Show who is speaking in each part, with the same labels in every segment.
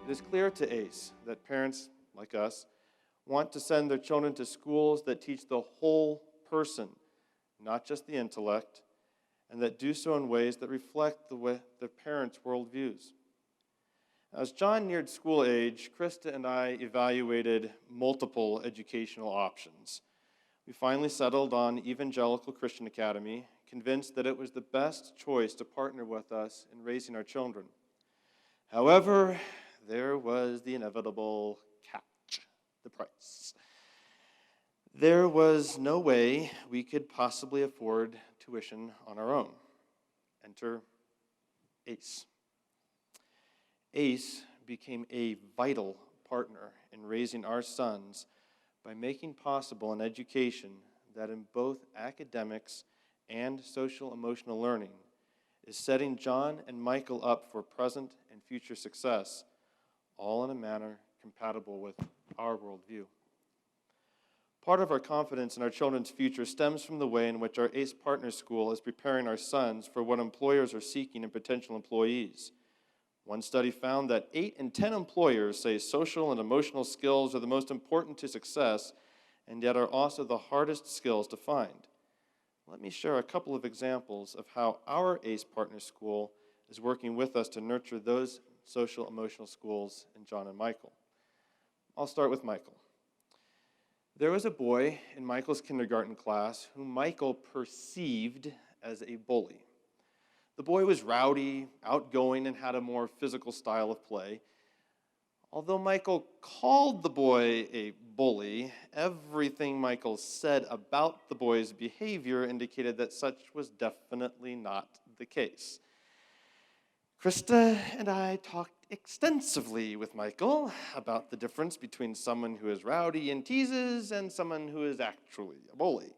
Speaker 1: It is clear to ACE that parents, like us, want to send their children to schools that teach the whole person, not just the intellect, and that do so in ways that reflect the parents' worldviews. As John neared school age, Krista and I evaluated multiple educational options. We finally settled on Evangelical Christian Academy, convinced that it was the best choice to partner with us in raising our children. However, there was the inevitable catch, the price. There was no way we could possibly afford tuition on our own. Enter ACE. ACE became a vital partner in raising our sons by making possible an education that in both academics and social emotional learning is setting John and Michael up for present and future success, all in a manner compatible with our worldview. Part of our confidence in our children's future stems from the way in which our ACE Partner School is preparing our sons for what employers are seeking in potential employees. One study found that 8 in 10 employers say social and emotional skills are the most important to success and yet are also the hardest skills to find. Let me share a couple of examples of how our ACE Partner School is working with us to nurture those social emotional skills in John and Michael. I'll start with Michael. There was a boy in Michael's kindergarten class whom Michael perceived as a bully. The boy was rowdy, outgoing, and had a more physical style of play. Although Michael called the boy a bully, everything Michael said about the boy's behavior indicated that such was definitely not the case. Krista and I talked extensively with Michael about the difference between someone who is rowdy and teases and someone who is actually a bully,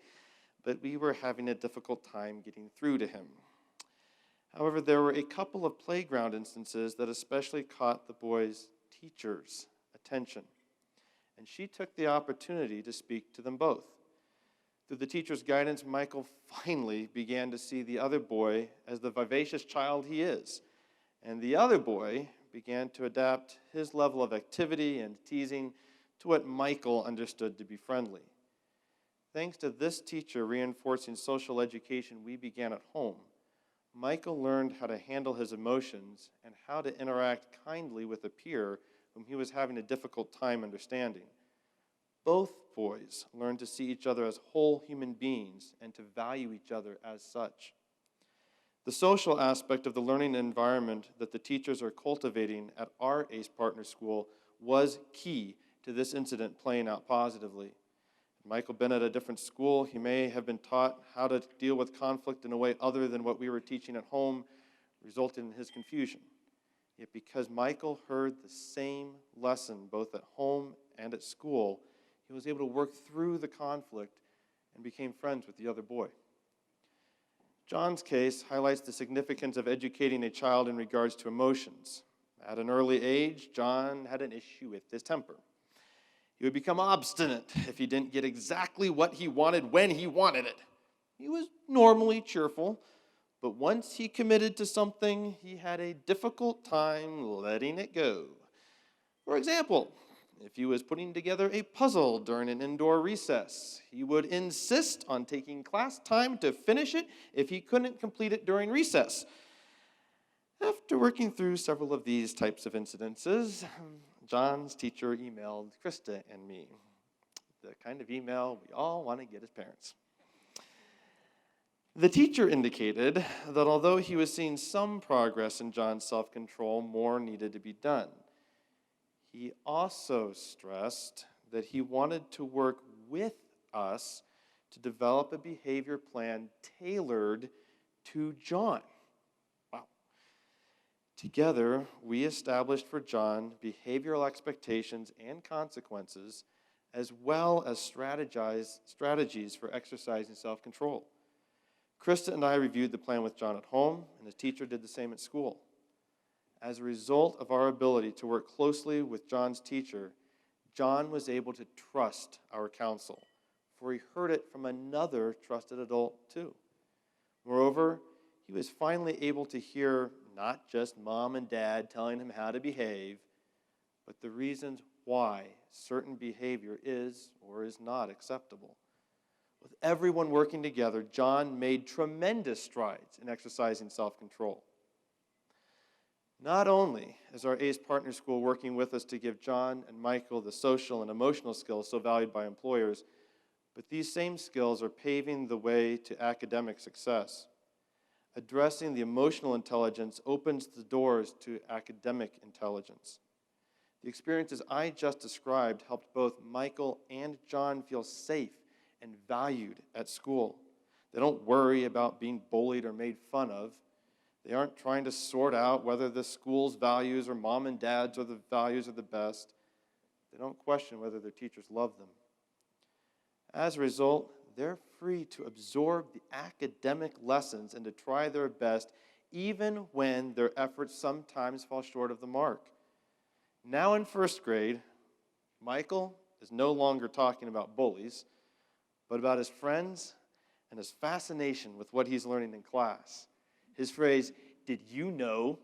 Speaker 1: but we were having a difficult time getting through to him. However, there were a couple of playground instances that especially caught the boy's teacher's attention, and she took the opportunity to speak to them both. Through the teacher's guidance, Michael finally began to see the other boy as the vivacious child he is, and the other boy began to adapt his level of activity and teasing to what Michael understood to be friendly. Thanks to this teacher reinforcing social education we began at home, Michael learned how to handle his emotions and how to interact kindly with a peer whom he was having a difficult time understanding. Both boys learned to see each other as whole human beings and to value each other as such. The social aspect of the learning environment that the teachers are cultivating at our ACE Partner School was key to this incident playing out positively. Had Michael been at a different school, he may have been taught how to deal with conflict in a way other than what we were teaching at home, resulting in his confusion. Yet because Michael heard the same lesson both at home and at school, he was able to work through the conflict and became friends with the other boy. John's case highlights the significance of educating a child in regards to emotions. At an early age, John had an issue with his temper. He would become obstinate if he didn't get exactly what he wanted when he wanted it. He was normally cheerful, but once he committed to something, he had a difficult time letting it go. For example, if he was putting together a puzzle during an indoor recess, he would insist on taking class time to finish it if he couldn't complete it during recess. After working through several of these types of incidences, John's teacher emailed Krista and me, the kind of email we all want to get as parents. The teacher indicated that although he was seeing some progress in John's self-control, more needed to be done. He also stressed that he wanted to work with us to develop a behavior plan tailored to John. Wow. Together, we established for John behavioral expectations and consequences, as well as strategies for exercising self-control. Krista and I reviewed the plan with John at home, and his teacher did the same at school. As a result of our ability to work closely with John's teacher, John was able to trust our counsel, for he heard it from another trusted adult too. Moreover, he was finally able to hear not just mom and dad telling him how to behave, but the reasons why certain behavior is or is not acceptable. With everyone working together, John made tremendous strides in exercising self-control. Not only is our ACE Partner School working with us to give John and Michael the social and emotional skills so valued by employers, but these same skills are paving the way to academic success. Addressing the emotional intelligence opens the doors to academic intelligence. The experiences I just described helped both Michael and John feel safe and valued at school. They don't worry about being bullied or made fun of. They aren't trying to sort out whether the school's values or mom and dad's or the values are the best. They don't question whether their teachers love them. As a result, they're free to absorb the academic lessons and to try their best even when their efforts sometimes fall short of the mark. Now in first grade, Michael is no longer talking about bullies, but about his friends and his fascination with what he's learning in class. His phrase, "Did you know?"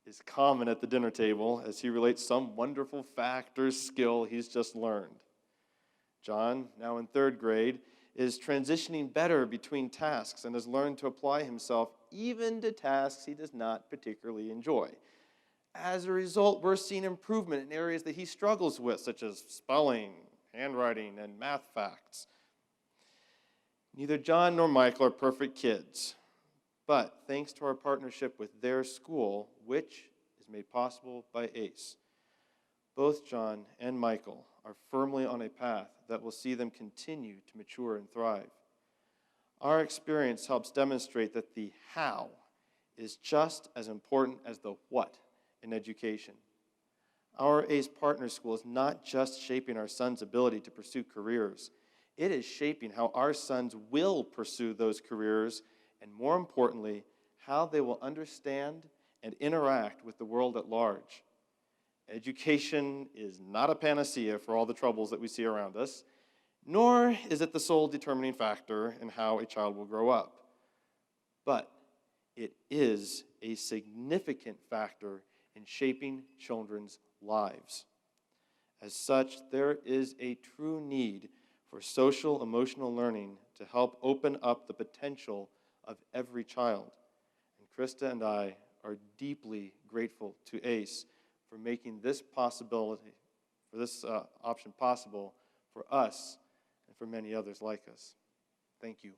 Speaker 1: is common at the dinner table as he relates some wonderful fact or skill he's just learned. John, now in third grade, is transitioning better between tasks and has learned to apply himself even to tasks he does not particularly enjoy. As a result, we're seeing improvement in areas that he struggles with, such as spelling, handwriting, and math facts. Neither John nor Michael are perfect kids, but thanks to our partnership with their school, which is made possible by ACE, both John and Michael are firmly on a path that will see them continue to mature and thrive. Our experience helps demonstrate that the how is just as important as the what in education. Our ACE Partner School is not just shaping our sons' ability to pursue careers. It is shaping how our sons will pursue those careers, and more importantly, how they will understand and interact with the world at large. Education is not a panacea for all the troubles that we see around us, nor is it the sole determining factor in how a child will grow up. But it is a significant factor in shaping children's lives. As such, there is a true need for social emotional learning to help open up the potential of every child. And Krista and I are deeply grateful to ACE for making this option possible for us and for many others like us. Thank you.